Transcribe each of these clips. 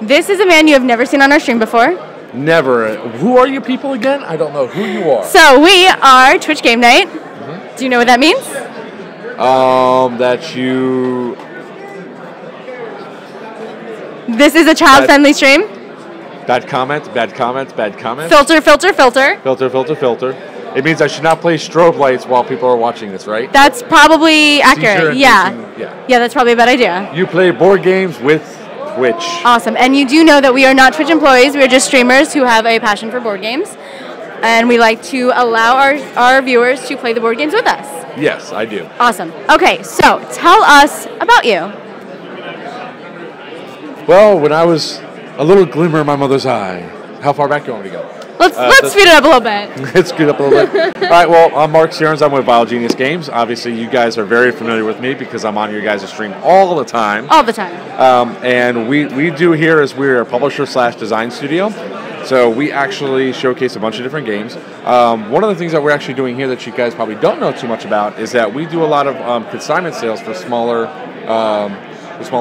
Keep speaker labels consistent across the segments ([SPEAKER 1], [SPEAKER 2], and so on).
[SPEAKER 1] This is a man you have never seen on our stream before.
[SPEAKER 2] Never. Who are you people again? I don't know who you are.
[SPEAKER 1] So we are Twitch Game Night. Mm-hmm. Do you know what that means?
[SPEAKER 2] That you...
[SPEAKER 1] This is a child-friendly stream.
[SPEAKER 2] Bad comments, bad comments, bad comments.
[SPEAKER 1] Filter, filter, filter.
[SPEAKER 2] Filter, filter, filter. It means I should not play strobe lights while people are watching this, right?
[SPEAKER 1] That's probably accurate. Yeah, that's probably a bad idea.
[SPEAKER 2] You play board games with Twitch.
[SPEAKER 1] Awesome. And you do know that we are not Twitch employees. We are just streamers who have a passion for board games. And we like to allow our viewers to play the board games with us.
[SPEAKER 2] Yes, I do.
[SPEAKER 1] Awesome. Okay, so tell us about you.
[SPEAKER 2] Well, when I was a little glimmer in my mother's eye. How far back do you want me to go?
[SPEAKER 1] Let's speed it up a little bit.
[SPEAKER 2] Let's speed it up a little bit. All right, well, I'm Mark Searns. I'm with Vile Genius Games. Obviously, you guys are very familiar with me because I'm on your guys' stream all the time.
[SPEAKER 1] All the time.
[SPEAKER 2] And we do here is we're a publisher/design studio. So we actually showcase a bunch of different games. One of the things that we're actually doing here that you guys probably don't know too much about is that we do a lot of consignment sales for smaller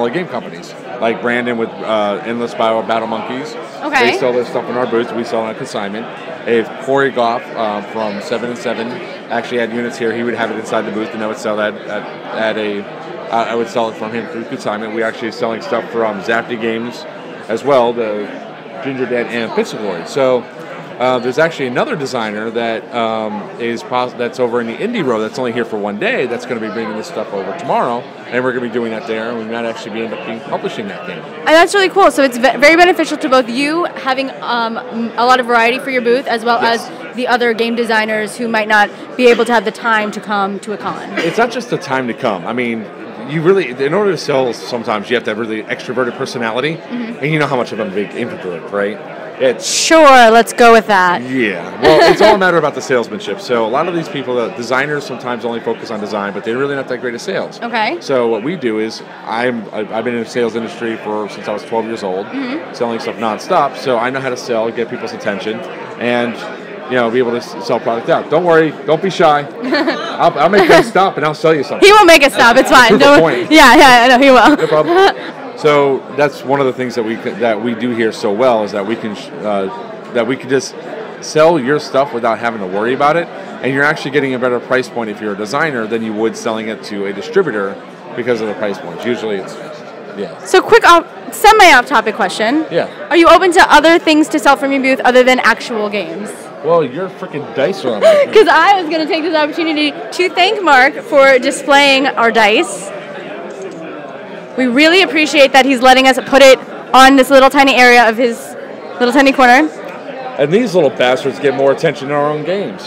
[SPEAKER 2] game companies. Like Brandon with Endless Battle Monkeys.
[SPEAKER 1] Okay.
[SPEAKER 2] They sell their stuff in our booth. We sell on consignment. If Corey Goff from 7 and 7 actually had units here, he would have it inside the booth, and I would sell that I would sell it from him through consignment. We're actually selling stuff from Zapty Games as well, the Ginger Dead and Pizza Glory. So there's actually another designer that that's over in the Indie Row that's only here for one day that's going to be bringing this stuff over tomorrow, and we're going to be doing that there, and we might actually end up publishing that game.
[SPEAKER 1] And that's really cool. So it's very beneficial to both you having a lot of variety for your booth as well as the other game designers who might not be able to have the time to come to a con.
[SPEAKER 2] It's not just the time to come. I mean, you really, in order to sell, sometimes you have to have really extroverted personality, and you know how much of I'm a big introvert, right?
[SPEAKER 1] Sure, let's go with that.
[SPEAKER 2] Yeah, well, it's all a matter about the salesmanship. So a lot of these people, designers sometimes only focus on design, but they're really not that great at sales.
[SPEAKER 1] Okay.
[SPEAKER 2] So what we do is, I've been in the sales industry since I was 12 years old, selling stuff nonstop. So I know how to sell, get people's attention, and be able to sell product out. Don't worry, don't be shy. I'll make them stop and I'll sell you something.
[SPEAKER 1] He won't make it stop. It's fine. Yeah, I know he will.
[SPEAKER 2] No problem. So that's one of the things that we do here so well is that we can just sell your stuff without having to worry about it, and you're actually getting a better price point if you're a designer than you would selling it to a distributor because of the price points. Usually it's
[SPEAKER 1] So quick semi-off-topic question.
[SPEAKER 2] Yeah.
[SPEAKER 1] Are you open to other things to sell from your booth other than actual games?
[SPEAKER 2] Well, your freaking dice are on my
[SPEAKER 1] Because I was going to take this opportunity to thank Mark for displaying our dice. We really appreciate that he's letting us put it on this little tiny area of his little tiny corner.
[SPEAKER 2] And these little bastards get more attention in our own games.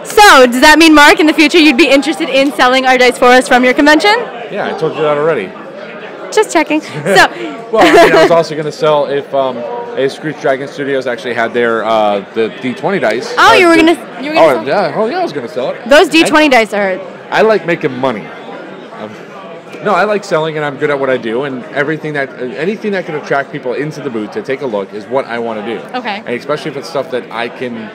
[SPEAKER 1] So, does that mean, Mark, in the future you'd be interested in selling our dice for us from your convention?
[SPEAKER 2] Yeah, I told you that already.
[SPEAKER 1] Just checking. So,
[SPEAKER 2] well, I was also going to sell if Screech Dragon Studios actually had their the D20 dice.
[SPEAKER 1] Oh, you were going to
[SPEAKER 2] sell? Yeah, I was going to sell it.
[SPEAKER 1] Those D20 dice are...
[SPEAKER 2] I like making money. No, I like selling, and I'm good at what I do, and anything that can attract people into the booth to take a look is what I want to do.
[SPEAKER 1] Okay.
[SPEAKER 2] And especially if it's stuff that I can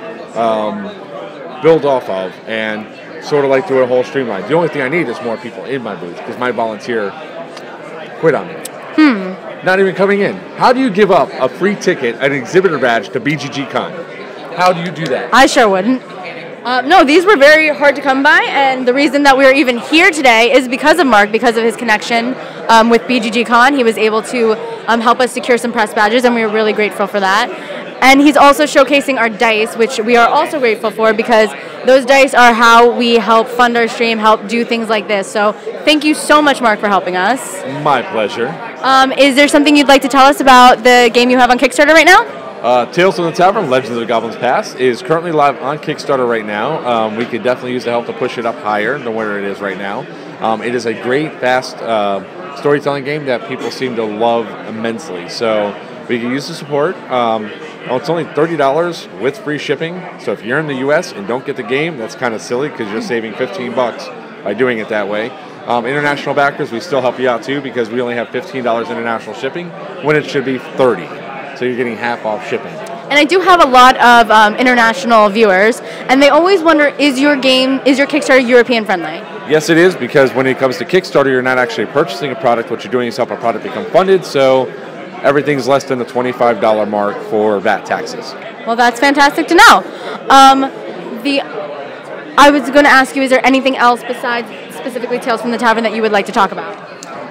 [SPEAKER 2] build off of and sort of like do a whole streamline. The only thing I need is more people in my booth because my volunteer quit on me. Not even coming in. How do you give up a free ticket, an exhibitor badge to BGG.CON? How do you do that?
[SPEAKER 1] I sure wouldn't. No, these were very hard to come by, and the reason that we are even here today is because of Mark, because of his connection with BGG.CON. He was able to help us secure some press badges, and we were really grateful for that. And he's also showcasing our dice, which we are also grateful for because those dice are how we help fund our stream, help do things like this. So thank you so much, Mark, for helping us.
[SPEAKER 2] My pleasure.
[SPEAKER 1] Is there something you'd like to tell us about the game you have on Kickstarter right now?
[SPEAKER 2] Tales from the Tavern, Legends of the Goblins Past, is currently live on Kickstarter right now. We could definitely use the help to push it up higher than where it is right now. It is a great, fast storytelling game that people seem to love immensely. So we can use the support. It's only $30 with free shipping. So if you're in the U.S. and don't get the game, that's kind of silly because you're saving $15 by doing it that way. International backers, we still help you out too because we only have $15 international shipping when it should be $30. So you're getting half off shipping.
[SPEAKER 1] And I do have a lot of international viewers, and they always wonder, is your Kickstarter European friendly?
[SPEAKER 2] Yes, it is, because when it comes to Kickstarter, you're not actually purchasing a product. What you're doing is help a product become funded. So everything's less than the $25 mark for VAT taxes.
[SPEAKER 1] Well, that's fantastic to know. I was going to ask you, is there anything else besides specifically Tales from the Tavern that you would like to talk about?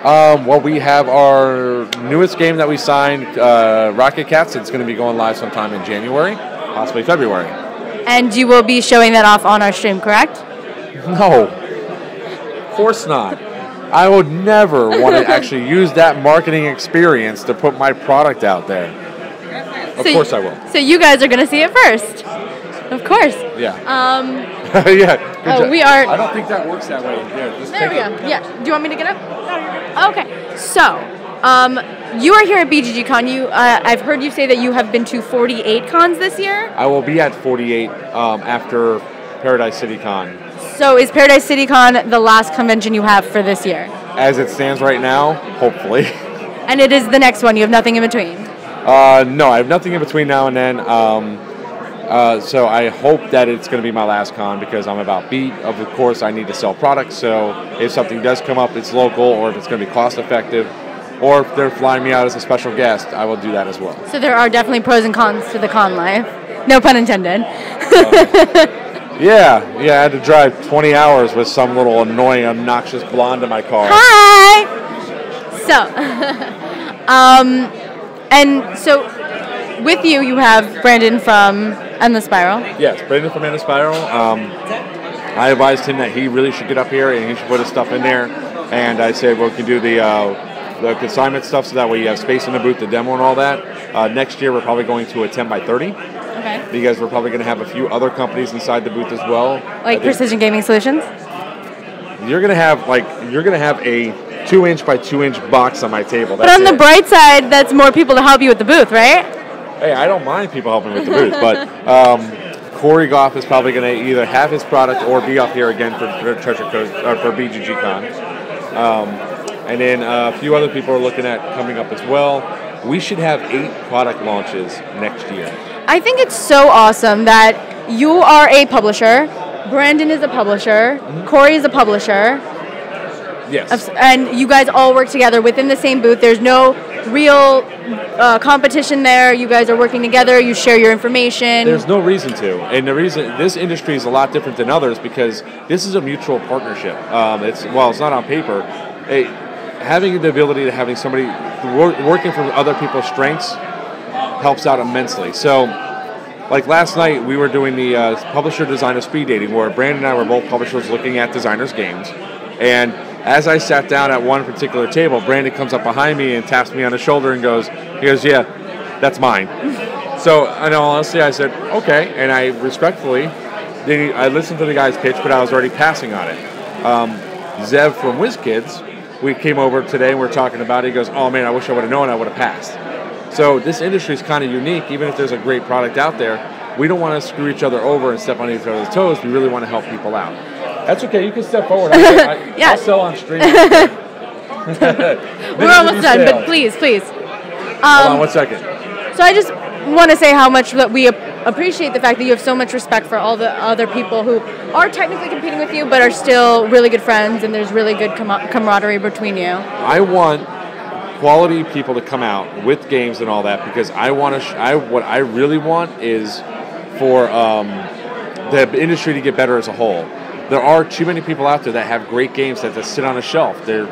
[SPEAKER 2] Well, we have our newest game that we signed, Rocket Cats. It's going to be going live sometime in January, possibly February.
[SPEAKER 1] And you will be showing that off on our stream, correct?
[SPEAKER 2] No, of course not. I would never want to actually use that marketing experience to put my product out there. Of course I will.
[SPEAKER 1] So you guys are going to see it first. Of course.
[SPEAKER 2] Yeah.
[SPEAKER 1] Yeah. We are.
[SPEAKER 2] I don't think that works that way. Here, just
[SPEAKER 1] there we go. Yeah. Do you want me to get up? No, okay. So, you are here at BGG.CON. I've heard you say that you have been to 48 cons this year.
[SPEAKER 2] I will be at 48 after Paradise City Con.
[SPEAKER 1] So, is Paradise City Con the last convention you have for this year?
[SPEAKER 2] As it stands right now, hopefully.
[SPEAKER 1] And it is the next one. You have nothing in between.
[SPEAKER 2] No, I have nothing in between now and then. So I hope that it's going to be my last con because I'm about beat. Of course, I need to sell products. So if something does come up, it's local, or if it's going to be cost effective, or if they're flying me out as a special guest, I will do that as well.
[SPEAKER 1] So there are definitely pros and cons to the con life. No pun intended.
[SPEAKER 2] Yeah, I had to drive 20 hours with some little annoying, obnoxious blonde in my car.
[SPEAKER 1] Hi! So, and so with you, you have Brandon from Endless Spiral.
[SPEAKER 2] Yes, Brandon from Endless Spiral. I advised him that he really should get up here and he should put his stuff in there. And I said, well, we can do the consignment stuff so that way you have space in the booth to demo and all that. Next year, we're probably going to a 10 by 30.
[SPEAKER 1] Okay.
[SPEAKER 2] Because we're probably going to have a few other companies inside the booth as well.
[SPEAKER 1] Like Precision Gaming Solutions?
[SPEAKER 2] You're going to have a 2-inch by 2-inch box on my table.
[SPEAKER 1] That's but on the bright side, that's more people to help you with the booth, right?
[SPEAKER 2] Hey, I don't mind people helping with the booth, but Corey Goff is probably going to either have his product or be up here again for Treasure Coast or for BGG.CON. And then a few other people are looking at coming up as well. We should have 8 product launches next year.
[SPEAKER 1] I think it's so awesome that you are a publisher, Brandon is a publisher, Corey is a publisher.
[SPEAKER 2] Yes.
[SPEAKER 1] And you guys all work together within the same booth. There's no real competition there. You guys are working together. You share your information.
[SPEAKER 2] There's no reason to. And the reason this industry is a lot different than others because this is a mutual partnership. It's not on paper. Having the ability to having somebody working from other people's strengths helps out immensely. So, like last night, we were doing the publisher-designer speed dating where Brandon and I were both publishers looking at designers' games. And as I sat down at one particular table, Brandon comes up behind me and taps me on the shoulder and goes, yeah, that's mine. So, in all honesty, I said, okay. And I respectfully, I listened to the guy's pitch, but I was already passing on it. Zev from WizKids, we came over today and we're talking about it. He goes, oh man, I wish I would have known, I would have passed. So this industry is kind of unique. Even if there's a great product out there, we don't want to screw each other over and step on each other's toes. We really want to help people out. That's okay. You can step forward. I'll sell on stream.
[SPEAKER 1] We're almost done, but please.
[SPEAKER 2] Hold on 1 second.
[SPEAKER 1] So I just want to say how much that we appreciate the fact that you have so much respect for all the other people who are technically competing with you, but are still really good friends, and there's really good camaraderie between you.
[SPEAKER 2] I want quality people to come out with games and all that because what I really want is for the industry to get better as a whole. There are too many people out there that have great games that just sit on a shelf. They're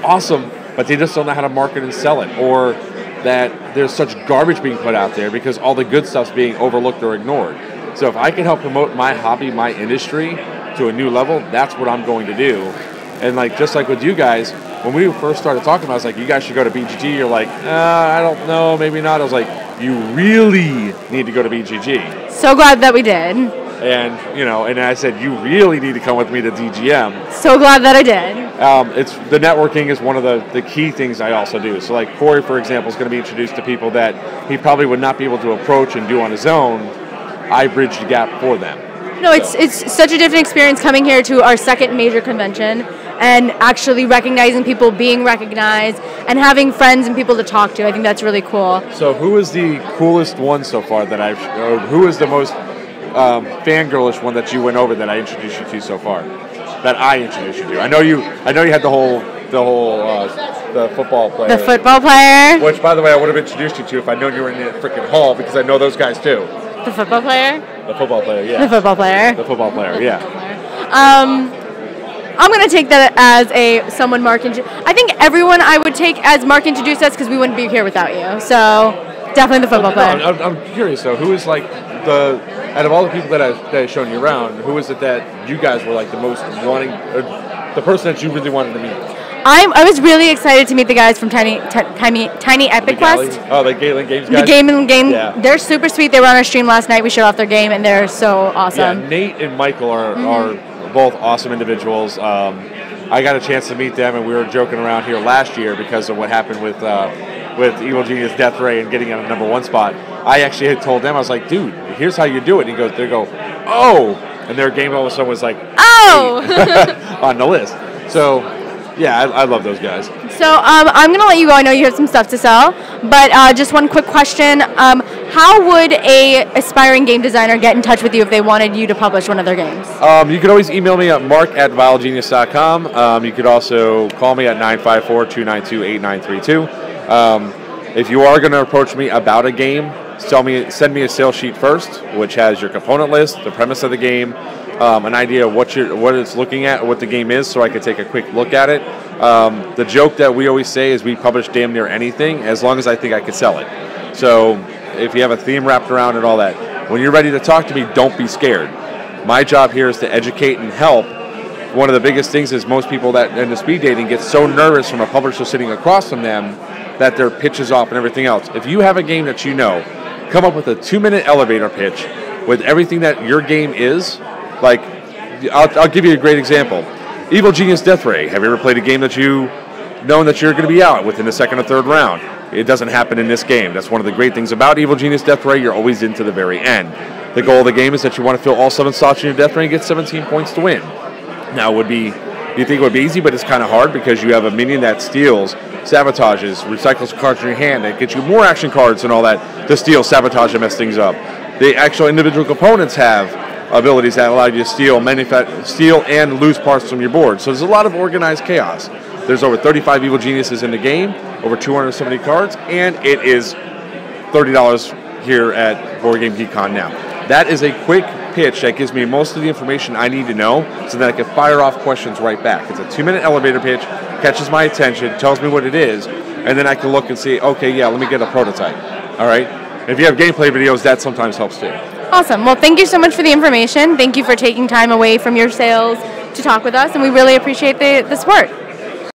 [SPEAKER 2] awesome, but they just don't know how to market and sell it, or that there's such garbage being put out there because all the good stuff's being overlooked or ignored. So if I can help promote my hobby, my industry to a new level, that's what I'm going to do. And just like with you guys, when we first started talking about it, I was like, you guys should go to BGG. You're like, I don't know, maybe not. I was like, you really need to go to BGG.
[SPEAKER 1] So glad that we did.
[SPEAKER 2] And, and I said, you really need to come with me to DGM.
[SPEAKER 1] So glad that I did.
[SPEAKER 2] The networking is one of the key things I also do. So like Corey, for example, is going to be introduced to people that he probably would not be able to approach and do on his own. I bridge the gap for them.
[SPEAKER 1] No, it's such a different experience coming here to our second major convention and actually recognizing people, being recognized, and having friends and people to talk to. I think that's really cool.
[SPEAKER 2] So who is the coolest one so far who is the most fangirlish one that you went over that I introduced you to so far? That I introduced you to. I know you had the whole the football player.
[SPEAKER 1] The football player.
[SPEAKER 2] Which, by the way, I would have introduced you to if I'd known you were in the freaking hall, because I know those guys too.
[SPEAKER 1] The football player?
[SPEAKER 2] The football player, yeah.
[SPEAKER 1] The football player.
[SPEAKER 2] The football player, yeah.
[SPEAKER 1] I'm going to take that as someone Mark I think everyone I would take as Mark introduced us, because we wouldn't be here without you. So, definitely the football player.
[SPEAKER 2] I'm curious, though. Who is, like, out of all the people that I've shown you around, who is it that you guys were, like, the most wanting, or the person that you really wanted to meet?
[SPEAKER 1] I was really excited to meet the guys from Tiny Epic Quest.
[SPEAKER 2] Oh, the Galen Games guys?
[SPEAKER 1] The Game.
[SPEAKER 2] Yeah.
[SPEAKER 1] They're super sweet. They were on our stream last night. We showed off their game, and they're so awesome.
[SPEAKER 2] Yeah, Nate and Michael are both awesome individuals. I got a chance to meet them, and we were joking around here last year because of what happened with Evil Genius Death Ray and getting on the #1 spot. I actually had told them, I was like, dude, here's how you do it. And they go, oh! And their game all of a sudden was like,
[SPEAKER 1] oh!
[SPEAKER 2] on the list. So, yeah, I love those guys.
[SPEAKER 1] So I'm going to let you go. I know you have some stuff to sell. But just one quick question. How would a aspiring game designer get in touch with you if they wanted you to publish one of their games?
[SPEAKER 2] You could always email me at mark@vilegenius.com. You could also call me at 954-292-8932. If you are going to approach me about a game, send me a sales sheet first, which has your component list, the premise of the game, an idea of what it's looking at, what the game is, so I could take a quick look at it. The joke that we always say is we publish damn near anything as long as I think I could sell it. So if you have a theme wrapped around and all that, when you're ready to talk to me, don't be scared. My job here is to educate and help. One of the biggest things is most people that in the speed dating get so nervous from a publisher sitting across from them that their pitch is off and everything else. If you have a game that you know, come up with a 2-minute elevator pitch with everything that your game is. Like, I'll give you a great example. Evil Genius Death Ray. Have you ever played a game that you know that you're going to be out within the second or third round? It doesn't happen in this game. That's one of the great things about Evil Genius Death Ray. You're always into the very end. The goal of the game is that you want to fill all 7 slots in your Death Ray and get 17 points to win. Now, you think it would be easy, but it's kind of hard because you have a minion that steals, sabotages, recycles cards in your hand, that gets you more action cards and all that to steal, sabotage, and mess things up. The actual individual components have abilities that allow you to steal and lose parts from your board. So there's a lot of organized chaos. There's over 35 Evil Geniuses in the game, over 270 cards, and it is $30 here at BGG.CON now. That is a quick pitch that gives me most of the information I need to know so that I can fire off questions right back. It's a 2-minute elevator pitch, catches my attention, tells me what it is, and then I can look and see, okay, yeah, let me get a prototype. All right? If you have gameplay videos, that sometimes helps too.
[SPEAKER 1] Awesome. Well, thank you so much for the information. Thank you for taking time away from your sales to talk with us, and we really appreciate the support.